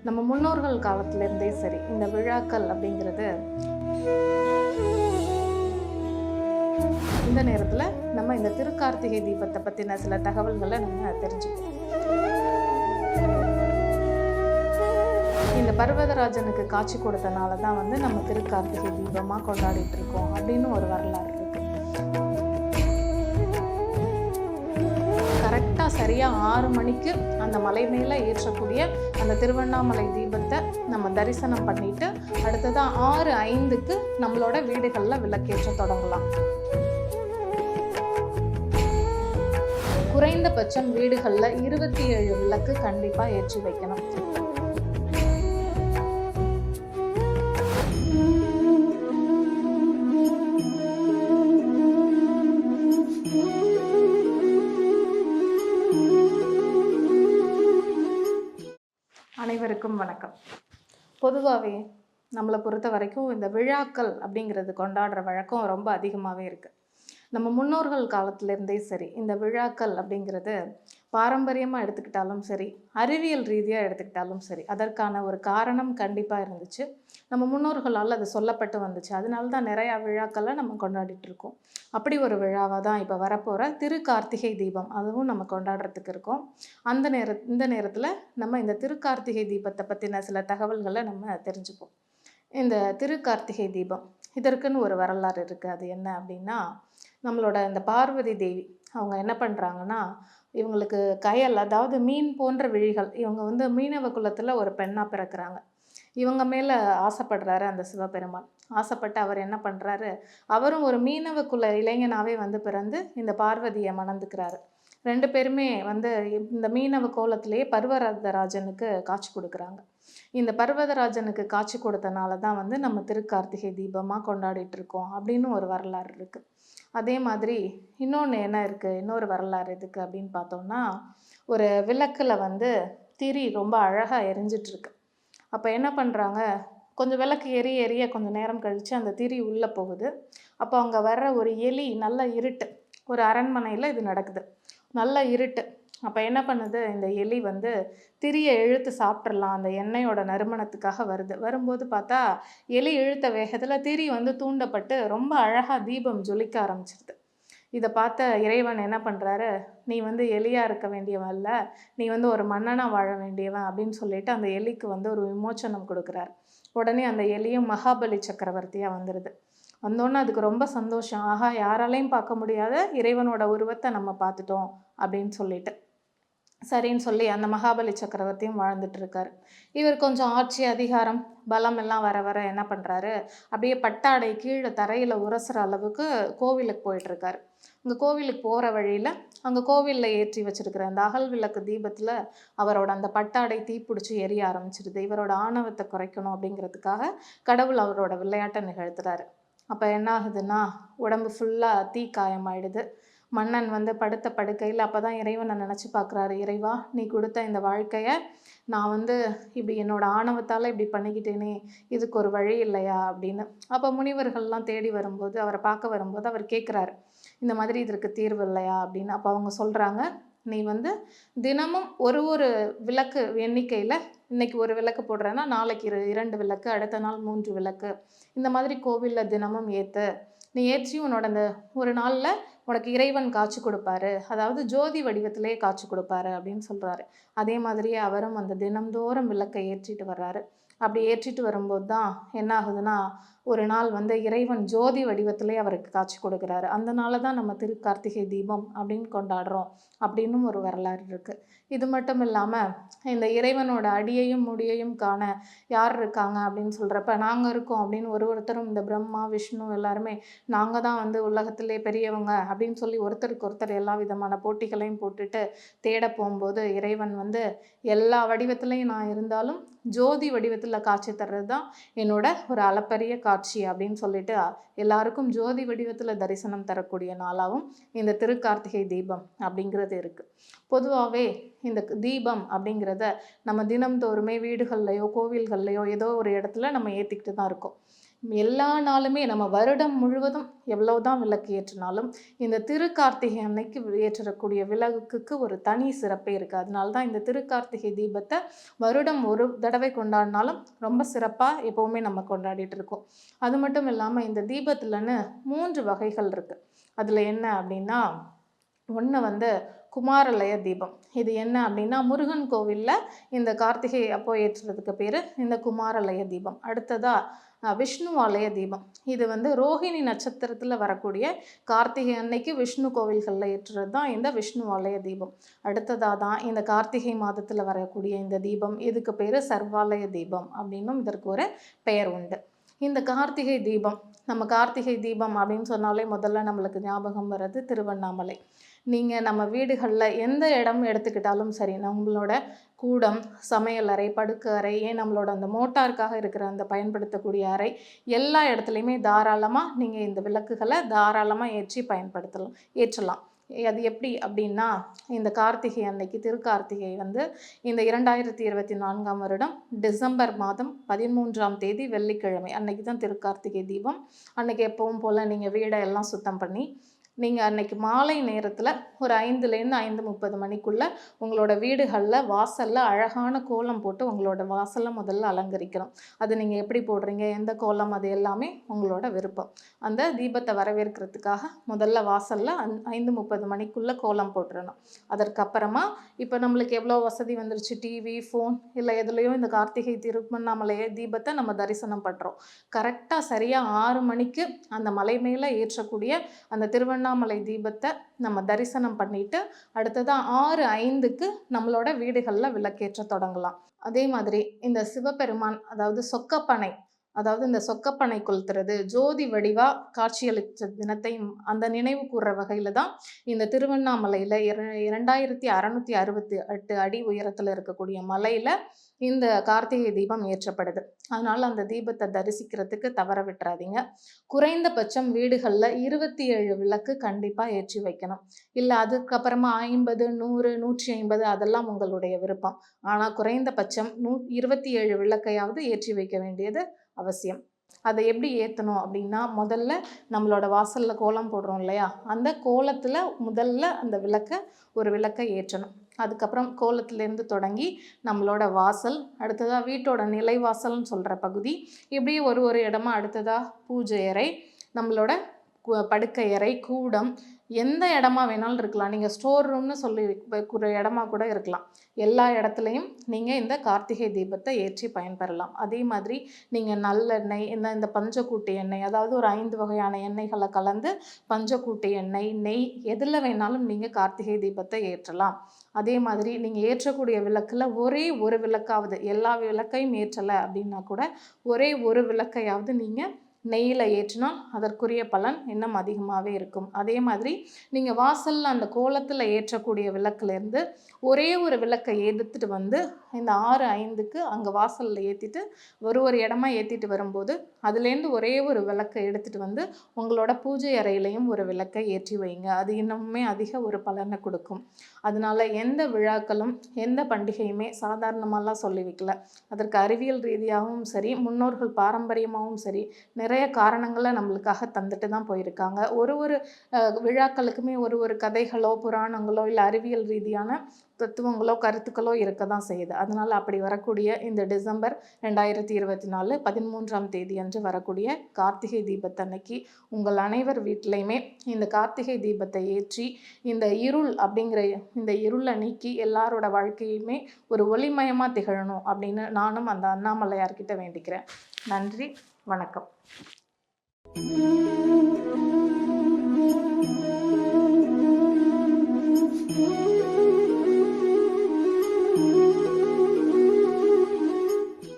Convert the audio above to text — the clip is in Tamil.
நம்ம முன்னோர்கள் காலத்திலேருந்தே சரி, இந்த விழாக்கள் அப்படிங்கிறது இந்த நேரத்தில் நம்ம இந்த திருக்கார்த்திகை தீபத்தை பற்றின சில தகவல்களை நம்ம தெரிஞ்சுக்கணும். இந்த பர்வதராஜனுக்கு காட்சி கொடுத்தனால தான் நம்ம திருக்கார்த்திகை தீபமாக கொண்டாடிட்டு இருக்கோம் அப்படின்னு ஒரு வரலாறு இருக்கு. கரெக்டாக சரியாக 6 மணிக்கு அந்த மலை மேலே ஏற்றக்கூடிய அந்த திருவண்ணாமலை தீபத்தை நம்ம தரிசனம் பண்ணிட்டு அடுத்ததாக 6:05க்கு நம்மளோட வீடுகளில் விளக்கேற்ற தொடங்கலாம். குறைந்தபட்சம் வீடுகளில் 27 விளக்கு கண்டிப்பாக ஏற்றி வைக்கணும். அனைவருக்கும் வணக்கம். பொதுவாகவே நம்மளை பொறுத்த வரைக்கும் இந்த விழாக்கள் அப்படிங்கிறது கொண்டாடுற வழக்கம் ரொம்ப அதிகமாகவே இருக்குது. நம்ம முன்னோர்கள் காலத்திலேருந்தே சரி, இந்த விழாக்கள் அப்படிங்கிறது பாரம்பரியமாக எடுத்துக்கிட்டாலும் சரி, அறிவியல் ரீதியாக எடுத்துக்கிட்டாலும் சரி, அதற்கான ஒரு காரணம் கண்டிப்பாக இருந்துச்சு. நம்ம முன்னோர்களால் அது சொல்லப்பட்டு வந்துச்சு. அதனால தான் நிறையா விழாக்களை நம்ம கொண்டாடிட்டு இருக்கோம். அப்படி ஒரு விழாவாக தான் இப்போ வரப்போகிற திருக்கார்த்திகை தீபம், அதுவும் நம்ம கொண்டாடுறதுக்கு இருக்கோம். இந்த நேரத்தில் நம்ம இந்த திருக்கார்த்திகை தீபத்தை பற்றின சில தகவல்களை நம்ம தெரிஞ்சுப்போம். இந்த திருக்கார்த்திகை தீபம் இதற்குன்னு ஒரு வரலாறு இருக்குது. அது என்ன அப்படின்னா, நம்மளோட இந்த பார்வதி தேவி அவங்க என்ன பண்ணுறாங்கன்னா, இவங்களுக்கு கயல், அதாவது மீன் போன்ற விழிகள், இவங்க மீனவ குலத்தில் ஒரு பெண்ணாக பிறக்கிறாங்க. இவங்க மேலே ஆசைப்படுறாரு அந்த சிவபெருமான். ஆசைப்பட்டு அவர் என்ன பண்ணுறாரு, அவரும் ஒரு மீனவ குல இளைஞனாகவே பிறந்து இந்த பார்வதியை மணந்துக்கிறாரு. 2 பேருமே இந்த மீனவ கோலத்திலேயே பர்வதராஜனுக்கு காட்சி கொடுக்குறாங்க. இந்த பர்வதராஜனுக்கு காட்சி கொடுத்தனால தான் நம்ம திருக்கார்த்திகை தீபமாக கொண்டாடிட்டு இருக்கோம் அப்படின்னு ஒரு வரலாறு இருக்குது. அதே மாதிரி இன்னொன்று என்ன இருக்குது, இன்னொரு வரலாறு எதுக்கு அப்படின்னு பார்த்தோம்னா, ஒரு விளக்கில் திரி ரொம்ப அழகாக எரிஞ்சிட்ருக்கு. அப்போ என்ன பண்ணுறாங்க, கொஞ்சம் விளக்கு எரிய கொஞ்சம் நேரம் கழித்து அந்த திரி உள்ளே போகுது. அப்போ அங்கே வர்ற ஒரு எலி, நல்ல இருட்டு, ஒரு அரண்மனையில் இது நடக்குது, நல்ல இருட்டு. அப்போ என்ன பண்ணுது, இந்த எலி திரியை இழுத்து சாப்பிட்றலாம், அந்த எண்ணெயோட நறுமணத்துக்காக வரும்போது பார்த்தா எலி இழுத்த வேகத்தில் திரி தூண்டப்பட்டு ரொம்ப அழகாக தீபம் ஜொலிக்க ஆரம்பிச்சிருது. இதை பார்த்த இறைவன் என்ன பண்ணுறாரு, நீ எலியாக இருக்க வேண்டியவன் இல்லை, நீ ஒரு மன்னனாக வாழ வேண்டியவன் அப்படின்னு சொல்லிட்டு அந்த எலிக்கு ஒரு விமோச்சனம் கொடுக்குறாரு. உடனே அந்த எலியும் மகாபலி சக்கரவர்த்தியாக வந்துடுது. வந்தோன்னே அதுக்கு ரொம்ப சந்தோஷம். ஆஹா, யாராலையும் பார்க்க முடியாத இறைவனோட உருவத்தை நம்ம பார்த்துட்டோம் அப்படின்னு சொல்லிட்டு சரின்னு சொல்லி அந்த மகாபலி சக்கரவர்த்தியும் வாழ்ந்துட்டு இருக்காரு. இவர் கொஞ்சம் ஆட்சி, அதிகாரம், பலம் எல்லாம் வர வர என்ன பண்ணுறாரு, அப்படியே பட்டாடை கீழே தரையில் உரசுற அளவுக்கு கோவிலுக்கு போயிட்டுருக்காரு. அங்கே கோவிலுக்கு போகிற வழியில் அங்கே கோவிலில் ஏற்றி வச்சிருக்கிற அந்த அகல் விளக்கு தீபத்தில் அவரோட அந்த பட்டாடை தீப்பிடிச்சி எரிய ஆரம்பிச்சிடுது. இவரோட ஆணவத்தை குறைக்கணும் அப்படிங்கிறதுக்காக கடவுள் அவரோட விளையாட்டை நிகழ்த்துறாரு. அப்போ என்ன ஆகுதுன்னா, உடம்பு ஃபுல்லாக தீ காயமாயிடுது. மன்னன் படுத்த படுக்கையில் அப்போ தான் இறைவனை நினச்சி பார்க்குறாரு, இறைவா, நீ கொடுத்த இந்த வாழ்க்கையை நான் இப்படி என்னோடய ஆணவத்தால் இப்படி பண்ணிக்கிட்டேனே, இதுக்கு ஒரு வழி இல்லையா அப்படின்னு. அப்போ முனிவர்கள்லாம் தேடி வரும்போது, அவரை பார்க்க வரும்போது அவர் கேட்குறாரு, இந்த மாதிரி இதற்கு தீர்வு இல்லையா அப்படின்னு. அப்போ அவங்க சொல்கிறாங்க, நீ தினமும் ஒரு விளக்கு எண்ணிக்கையில், இன்றைக்கி ஒரு விளக்கு போடுறேன்னா நாளைக்கு 2 விளக்கு, அடுத்த நாள் 3 விளக்கு, இந்த மாதிரி கோவிலில் தினமும் ஏற்று, நீ ஏற்றி உன்னோட அந்த ஒரு நாளில் உனக்கு இறைவன் காட்சி கொடுப்பாரு, அதாவது ஜோதி வடிவத்திலே காட்சி கொடுப்பாரு அப்படின்னு சொல்கிறாரு. அதே மாதிரியே அவரும் தினம்தோறும் விளக்கை ஏற்றிட்டு வர்றாரு. அப்படி ஏற்றிட்டு வரும்போது தான் என்ன ஆகுதுன்னா, ஒரு நாள் இறைவன் ஜோதி வடிவத்திலே அவருக்கு காட்சி கொடுக்குறாரு. அதனால தான் நம்ம திருக்கார்த்திகை தீபம் அப்படின்னு கொண்டாடுறோம் அப்படின்னும் ஒரு வரலாறு இருக்குது. இது மட்டும் இல்லாமல் இந்த இறைவனோட அடியையும் முடியையும் காண யார் இருக்காங்க அப்படின்னு சொல்கிறப்ப, நாங்கள் இருக்கோம் அப்படின்னு ஒருத்தரும், இந்த பிரம்மா, விஷ்ணு எல்லாருமே நாங்கள் தான் உலகத்திலே பெரியவங்க அப்படின்னு சொல்லி ஒருத்தருக்கு ஒருத்தர் எல்லா விதமான போட்டிகளையும் போட்டுட்டு தேட போகும்போது, இறைவன் எல்லா வடிவத்திலையும் நான் இருந்தாலும் ஜோதி வடிவத்தில் காட்சி தர்றது தான் என்னோட ஒரு அளப்பரிய காட்சி அப்படின்னு சொல்லிட்டு எல்லாருக்கும் ஜோதி வடிவத்தில் தரிசனம் தரக்கூடிய நாளாகவும் இந்த திருக்கார்த்திகை தீபம் அப்படிங்கிறது இருக்குது. பொதுவாகவே இந்த தீபம் அப்படிங்கிறத நம்ம தினம்தோறுமே வீடுகள்லையோ கோவில்கள்லையோ ஏதோ ஒரு இடத்துல நம்ம ஏற்றிக்கிட்டு தான் இருக்கோம். எல்லா நாளுமே நம்ம வருடம் முழுவதும் எவ்வளவுதான் விளக்கு ஏற்றினாலும் இந்த திருக்கார்த்திகை அன்னைக்கு ஏற்றக்கூடிய விளக்குக்கு ஒரு தனி சிறப்பே இருக்குது. அதனால தான் இந்த திருக்கார்த்திகை தீபத்தை வருடம் ஒரு தடவை கொண்டாடினாலும் ரொம்ப சிறப்பாக எப்போவுமே நம்ம கொண்டாடிட்டு இருக்கோம். அது மட்டும் இல்லாமல் இந்த தீபத்துலன்னு 3 வகைகள் இருக்குது. அதில் என்ன அப்படின்னா, ஒன்று வந்து குமாரலய தீபம். இது என்ன அப்படின்னா, முருகன் கோவிலில் இந்த கார்த்திகை அப்போ ஏற்றுறதுக்கு பேர் இந்த குமாரலய தீபம். அடுத்ததாக விஷ்ணு ஆலய தீபம். இது வந்து ரோஹிணி நட்சத்திரத்தில் வரக்கூடிய கார்த்திகை அன்னைக்கு விஷ்ணு கோவில்களில் ஏற்றுறது தான் இந்த விஷ்ணு ஆலய தீபம். அடுத்ததாக தான் இந்த கார்த்திகை மாதத்தில் வரக்கூடிய இந்த தீபம், இதுக்கு பேர் சர்வாலய தீபம் அப்படின்னும் இதற்கு ஒரு பெயர் உண்டு. இந்த கார்த்திகை தீபம், நம்ம கார்த்திகை தீபம் அப்படின்னு சொன்னாலே முதல்ல நம்மளுக்கு ஞாபகம் வர்றது திருவண்ணாமலை. நீங்கள் நம்ம வீடுகளில் எந்த இடம் எடுத்துக்கிட்டாலும் சரி, நம்மளோட கூடம், சமையல் அறை, படுக்கை அறை, ஏன் நம்மளோட அந்த மோட்டாருக்காக இருக்கிற அந்த பயன்படுத்தக்கூடிய அறை, எல்லா இடத்துலையுமே தாராளமாக நீங்கள் இந்த விளக்குகளை தாராளமாக ஏற்றலாம். அது எப்படி அப்படின்னா, இந்த கார்த்திகை அன்னைக்கு திருக்கார்த்திகை வந்து இந்த 2024 வருடம் டிசம்பர் மாதம் 13ஆம் தேதி வெள்ளிக்கிழமை அன்னைக்கு தான் திருக்கார்த்திகை தீபம். அன்னைக்கு எப்பவும் போல் நீங்கள் வீடை எல்லாம் சுத்தம் பண்ணி நீங்கள் அன்னைக்கு மாலை நேரத்தில் ஒரு 5லேருந்து 5:30 மணிக்குள்ளே உங்களோட வீடுகளில் வாசலில் அழகான கோலம் போட்டு உங்களோட வாசலில் முதல்ல அலங்கரிக்கணும். அது நீங்கள் எப்படி போடுறீங்க, எந்த கோலம், அது எல்லாமே உங்களோட விருப்பம். அந்த தீபத்தை வரவேற்கிறதுக்காக முதல்ல வாசலில் 5:30 மணிக்குள்ளே கோலம் போட்டுறணும். அதற்கப்புறமா இப்போ நம்மளுக்கு எவ்வளோ வசதி வந்துருச்சு, டிவி, ஃபோன் இல்லை எதுலேயோ இந்த கார்த்திகை திருவண்ணாமலையை தீபத்தை நம்ம தரிசனம் பண்ணுறோம். கரெக்டாக சரியாக 6 மணிக்கு அந்த மலை மேலே ஏற்றக்கூடிய அந்த திருவண்ணாமலை தீபத்தை நம்ம தரிசனம் பண்ணிட்டு அடுத்ததான் 6:05க்கு நம்மளோட வீடுகளில் விளக்கேற்ற தொடங்கலாம். அதே மாதிரி இந்த சிவபெருமான், அதாவது இந்த சொக்கப்பனை கொளுத்துறது, ஜோதி வடிவா காட்சியளித்த தினத்தையும் அந்த நினைவு கூறுற வகையில் தான் இந்த திருவண்ணாமலையில் 2668 அடி உயரத்தில் இருக்கக்கூடிய மலையில் இந்த கார்த்திகை தீபம் ஏற்றப்படுது. அதனால் அந்த தீபத்தை தரிசிக்கிறதுக்கு தவற விட்டுறாதீங்க. குறைந்தபட்சம் வீடுகளில் 27 விளக்கு கண்டிப்பாக ஏற்றி வைக்கணும். இல்லை அதுக்கப்புறமா 50, 100, 150 அதெல்லாம் உங்களுடைய விருப்பம். ஆனால் குறைந்தபட்சம் 27 விளக்கையாவது ஏற்றி வைக்க வேண்டியது அவசியம். அதை எப்படி ஏற்றணும் அப்படின்னா, முதல்ல நம்மளோட வாசலில் கோலம் போடுறோம் இல்லையா, அந்த கோலத்தில் முதல்ல அந்த ஒரு விளக்கை ஏற்றணும். அதுக்கப்புறம் கோலத்திலேருந்து தொடங்கி நம்மளோட வாசல், அடுத்ததாக வீட்டோட நிலைவாசல்னு சொல்கிற பகுதி, இப்படி ஒரு இடமா அடுத்ததாக பூஜை அறை, நம்மளோட படுக்கை அறை, கூடம், எந்த இடமா வேணாலும் இருக்கலாம். நீங்கள் ஸ்டோர் ரூம்னு சொல்லி வைக்கிற இடமா கூட இருக்கலாம். எல்லா இடத்துலையும் நீங்கள் இந்த கார்த்திகை தீபத்தை ஏற்றி பயன்பெறலாம். அதே மாதிரி நீங்கள் நல்லெண்ணெய், இந்த பஞ்சக்கூட்டு எண்ணெய், அதாவது ஒரு 5 வகையான எண்ணெய்களை கலந்து பஞ்சக்கூட்டு எண்ணெய், நெய், எதில் வேணாலும் நீங்கள் கார்த்திகை தீபத்தை ஏற்றலாம். அதே மாதிரி நீங்கள் ஏற்றக்கூடிய விளக்கில் ஒரே ஒரு விளக்காவது, எல்லா விளக்கையும் ஏற்றலை அப்படின்னா கூட ஒரே ஒரு விளக்கையாவது நீங்கள் நெய்யில் ஏற்றினால் அதற்குரிய பலன் இன்னும் அதிகமாகவே இருக்கும். அதே மாதிரி நீங்கள் வாசலில் அந்த கோலத்தில் ஏற்றக்கூடிய விளக்குலேருந்து ஒரே ஒரு விளக்கை எடுத்துகிட்டு வந்து இந்த 6:05க்கு அங்கே வாசலில் ஏற்றிட்டு ஒரு இடமா ஏற்றிட்டு வரும்போது அதுலேருந்து ஒரே ஒரு விளக்கை எடுத்துகிட்டு வந்து உங்களோட பூஜை அறையிலையும் ஒரு விளக்கை ஏற்றி வைங்க. அது இன்னுமே அதிக ஒரு பலனை கொடுக்கும். அதனால் எந்த விழாக்களும் எந்த பண்டிகையுமே சாதாரணமாலாம் சொல்லி வைக்கல. அதற்கு அறிவியல் ரீதியாகவும் சரி, முன்னோர்கள் பாரம்பரியமாகவும் சரி, நிறைய காரணங்களை நம்மளுக்காக தந்துட்டு தான் போயிருக்காங்க. ஒரு விழாக்களுக்குமே ஒரு கதைகளோ, புராணங்களோ, இல்லை அறிவியல் ரீதியான தத்துவங்களோ, கருத்துக்களோ இருக்க தான் செய்யுது. அதனால் அப்படி வரக்கூடிய இந்த டிசம்பர் 2024 13ஆம் தேதி அன்று வரக்கூடிய கார்த்திகை தீபத்தன்னைக்கு உங்கள் அனைவர் வீட்டிலையுமே இந்த கார்த்திகை தீபத்தை ஏற்றி இந்த இருள் அப்படிங்கிற இந்த இருளை நீக்கி எல்லாரோட வாழ்க்கையுமே ஒரு ஒளிமயமாக திகழணும் அப்படின்னு நானும் அந்த அண்ணாமலையார்கிட்ட வேண்டிக்கிறேன். நன்றி, வணக்கம்.